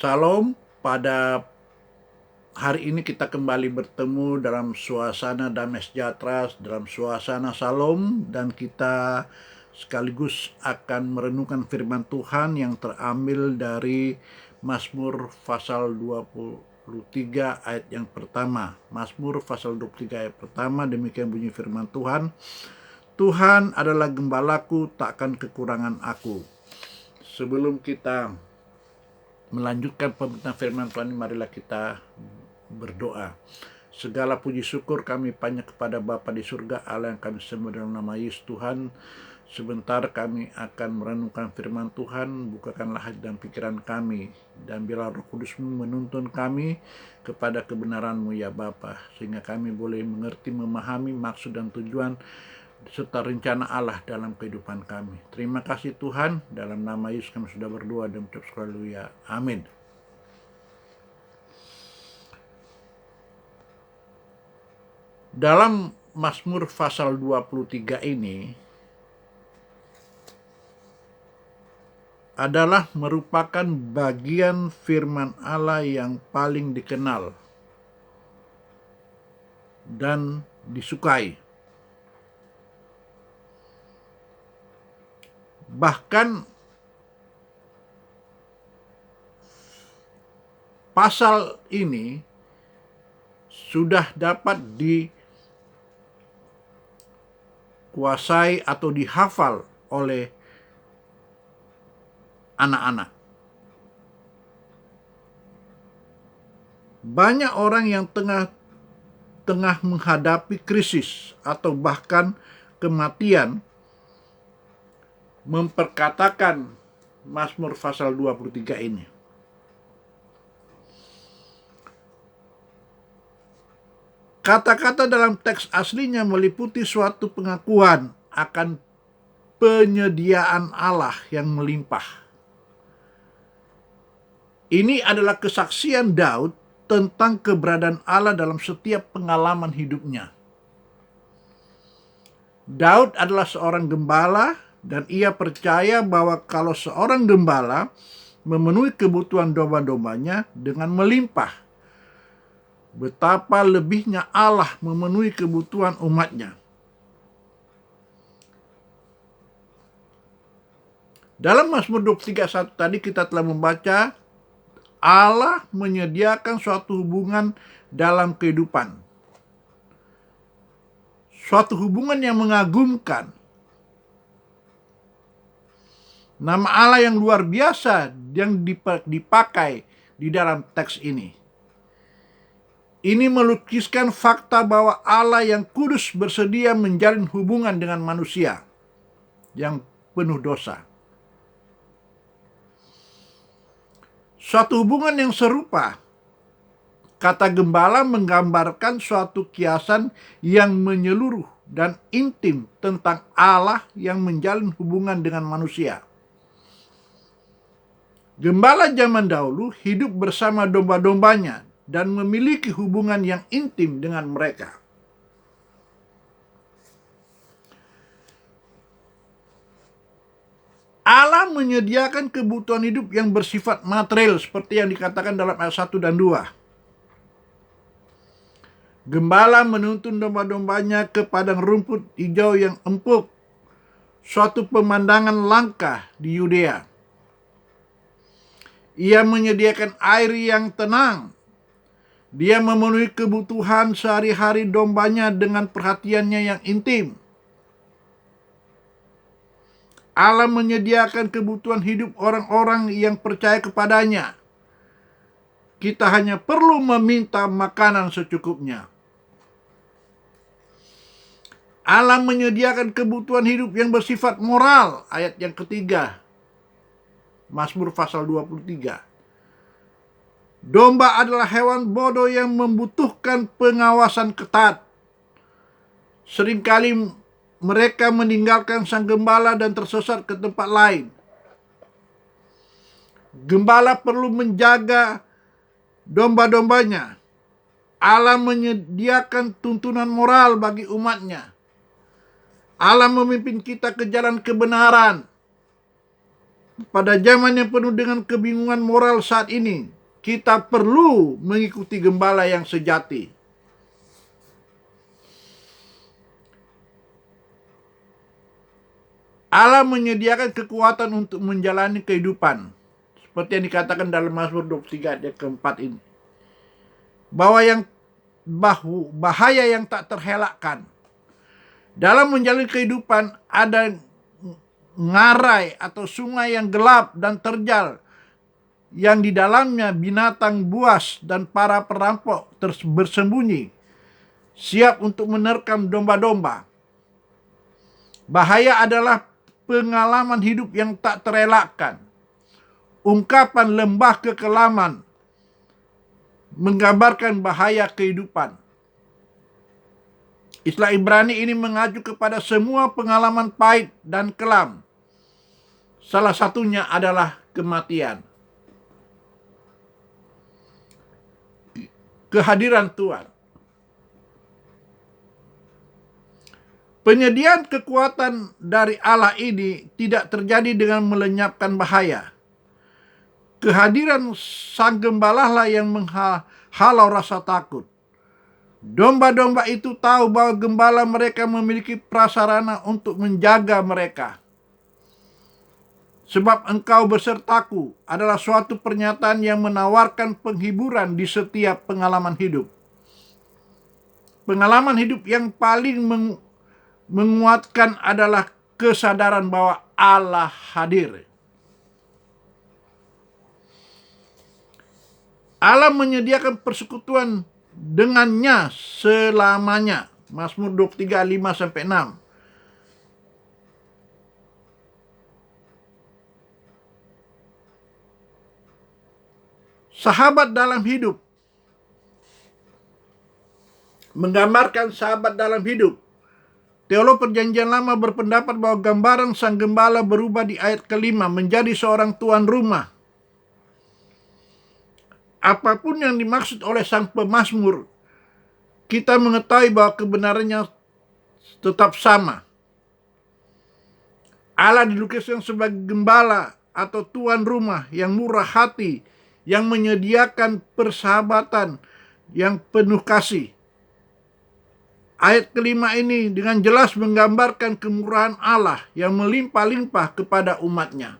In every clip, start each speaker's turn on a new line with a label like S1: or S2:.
S1: Salam, pada hari ini kita kembali bertemu dalam suasana damai sejahtera, dalam suasana salam, dan kita sekaligus akan merenungkan firman Tuhan yang terambil dari Mazmur pasal 23 ayat yang pertama. Mazmur pasal 23 ayat pertama, demikian bunyi firman Tuhan. Tuhan adalah gembalaku, takkan kekurangan aku. Sebelum kita melanjutkan pemberitaan firman Tuhan, marilah kita berdoa. Segala puji syukur kami panjat kepada Bapa di surga, Allah yang kami sembah dalam nama Yesus Tuhan. Sebentar kami akan merenungkan firman Tuhan. Bukakanlah hati dan pikiran kami, dan biarlah Roh Kudus-Mu menuntun kami kepada kebenaran-Mu ya Bapa, sehingga kami boleh mengerti, memahami maksud dan tujuan serta rencana Allah dalam kehidupan kami. Terima kasih Tuhan, dalam nama Yesus kami sudah berdoa dan mengucap haleluya. Amin. Dalam Mazmur pasal 23 ini adalah merupakan bagian firman Allah yang paling dikenal dan disukai. Bahkan pasal ini sudah dapat dikuasai atau dihafal oleh anak-anak. Banyak orang yang tengah menghadapi krisis atau bahkan kematian memperkatakan Mazmur pasal 23 ini. Kata-kata dalam teks aslinya meliputi suatu pengakuan akan penyediaan Allah yang melimpah. Ini adalah kesaksian Daud tentang keberadaan Allah dalam setiap pengalaman hidupnya. Daud adalah seorang gembala, dan ia percaya bahwa kalau seorang gembala memenuhi kebutuhan domba-dombanya dengan melimpah, betapa lebihnya Allah memenuhi kebutuhan umatnya. Dalam Mazmur 23:1 tadi kita telah membaca Allah menyediakan suatu hubungan dalam kehidupan. Suatu hubungan yang mengagumkan. Nama Allah yang luar biasa yang dipakai di dalam teks ini. Ini melukiskan fakta bahwa Allah yang kudus bersedia menjalin hubungan dengan manusia yang penuh dosa. Suatu hubungan yang serupa, kata gembala menggambarkan suatu kiasan yang menyeluruh dan intim tentang Allah yang menjalin hubungan dengan manusia. Gembala zaman dahulu hidup bersama domba-dombanya dan memiliki hubungan yang intim dengan mereka. Allah menyediakan kebutuhan hidup yang bersifat material seperti yang dikatakan dalam ayat 1 dan 2. Gembala menuntun domba-dombanya ke padang rumput hijau yang empuk, suatu pemandangan langka di Yudea. Ia menyediakan air yang tenang. Dia memenuhi kebutuhan sehari-hari dombanya dengan perhatiannya yang intim. Allah menyediakan kebutuhan hidup orang-orang yang percaya kepadanya. Kita hanya perlu meminta makanan secukupnya. Allah menyediakan kebutuhan hidup yang bersifat moral, ayat yang ketiga. Mazmur pasal 23. Domba adalah hewan bodoh yang membutuhkan pengawasan ketat. Seringkali mereka meninggalkan sang gembala dan tersesat ke tempat lain. Gembala perlu menjaga domba-dombanya. Allah menyediakan tuntunan moral bagi umatnya. Allah memimpin kita ke jalan kebenaran. pada zaman yang penuh dengan kebingungan moral saat ini, kita perlu mengikuti gembala yang sejati. Allah menyediakan kekuatan untuk menjalani kehidupan. Seperti yang dikatakan dalam Mazmur 23 ayat keempat ini. Bahwa bahaya yang tak terhelakkan. Dalam menjalani kehidupan ada ngarai atau sungai yang gelap dan terjal, yang di dalamnya binatang buas dan para perampok bersembunyi, siap untuk menerkam domba-domba. Bahaya adalah pengalaman hidup yang tak terelakkan. Ungkapan lembah kekelaman menggambarkan bahaya kehidupan. Istilah Ibrani ini mengacu kepada semua pengalaman pahit dan kelam. Salah satunya adalah kematian. Kehadiran Tuhan. Penyediaan kekuatan dari Allah ini tidak terjadi dengan melenyapkan bahaya. Kehadiran Sang Gembala lah yang menghalau rasa takut. Domba-domba itu tahu bahwa gembala mereka memiliki prasarana untuk menjaga mereka. Sebab engkau besertaku adalah suatu pernyataan yang menawarkan penghiburan di setiap pengalaman hidup. Pengalaman hidup yang paling menguatkan adalah kesadaran bahwa Allah hadir. Allah menyediakan persekutuan dengannya selamanya. Mazmur 23 5-6. Sahabat dalam hidup menggambarkan sahabat dalam hidup. Teolog Perjanjian Lama berpendapat bahwa gambaran Sang Gembala berubah di ayat kelima menjadi seorang tuan rumah. Apapun yang dimaksud oleh sang pemazmur, kita mengetahui bahwa kebenarannya tetap sama. Allah dilukiskan sebagai gembala atau tuan rumah yang murah hati, yang menyediakan persahabatan yang penuh kasih. Ayat kelima ini dengan jelas menggambarkan kemurahan Allah yang melimpah-limpah kepada umatnya.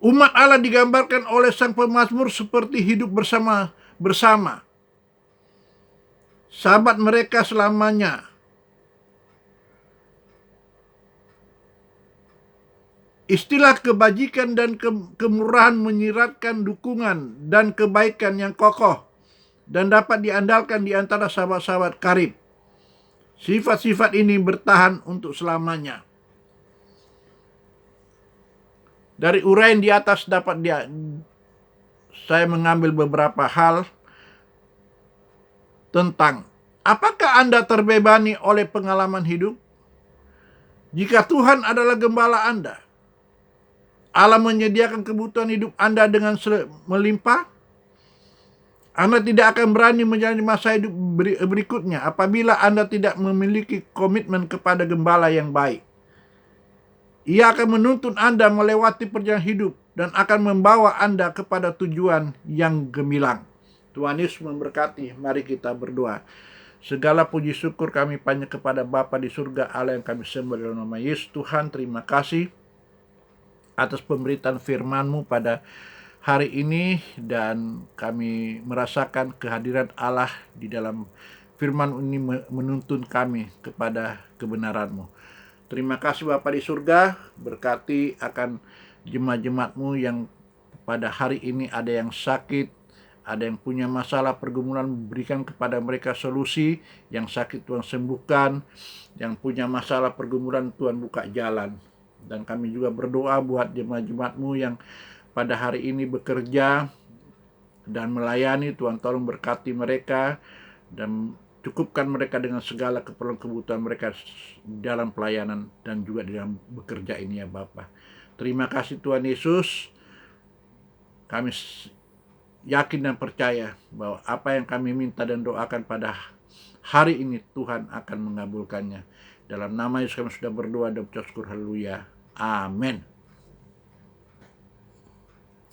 S1: Umat Allah digambarkan oleh sang pemazmur seperti hidup bersama. Sahabat mereka selamanya. Istilah kebajikan dan kemurahan menyiratkan dukungan dan kebaikan yang kokoh dan dapat diandalkan di antara sahabat-sahabat karib. Sifat-sifat ini bertahan untuk selamanya. Dari uraian di atas saya mengambil beberapa hal tentang apakah Anda terbebani oleh pengalaman hidup? Jika Tuhan adalah gembala Anda, Allah menyediakan kebutuhan hidup Anda dengan melimpah, Anda tidak akan berani menjalani masa hidup berikutnya apabila Anda tidak memiliki komitmen kepada gembala yang baik. Ia akan menuntun Anda melewati perjalanan hidup dan akan membawa Anda kepada tujuan yang gemilang. Tuhan Yesus memberkati. Mari kita berdoa. Segala puji syukur kami panjat kepada Bapa di surga, Allah yang kami sembah dalam nama Yesus. Tuhan, terima kasih atas pemberitaan firman-Mu pada hari ini, dan kami merasakan kehadiran Allah di dalam firman ini menuntun kami kepada kebenaran-Mu. Terima kasih Bapa di surga, berkati akan jemaat-jemaat-Mu yang pada hari ini ada yang sakit, ada yang punya masalah pergumulan, berikan kepada mereka solusi. Yang sakit Tuhan sembuhkan, yang punya masalah pergumulan Tuhan buka jalan. Dan kami juga berdoa buat jemaat-jemaat-Mu yang pada hari ini bekerja dan melayani. Tuhan tolong berkati mereka dan cukupkan mereka dengan segala keperluan kebutuhan mereka dalam pelayanan dan juga dalam bekerja ini ya Bapa. Terima kasih Tuhan Yesus. Kami yakin dan percaya bahwa apa yang kami minta dan doakan pada hari ini Tuhan akan mengabulkannya. Dalam nama Yesus kami sudah berdoa dan ucap syukur, haleluya. Amin.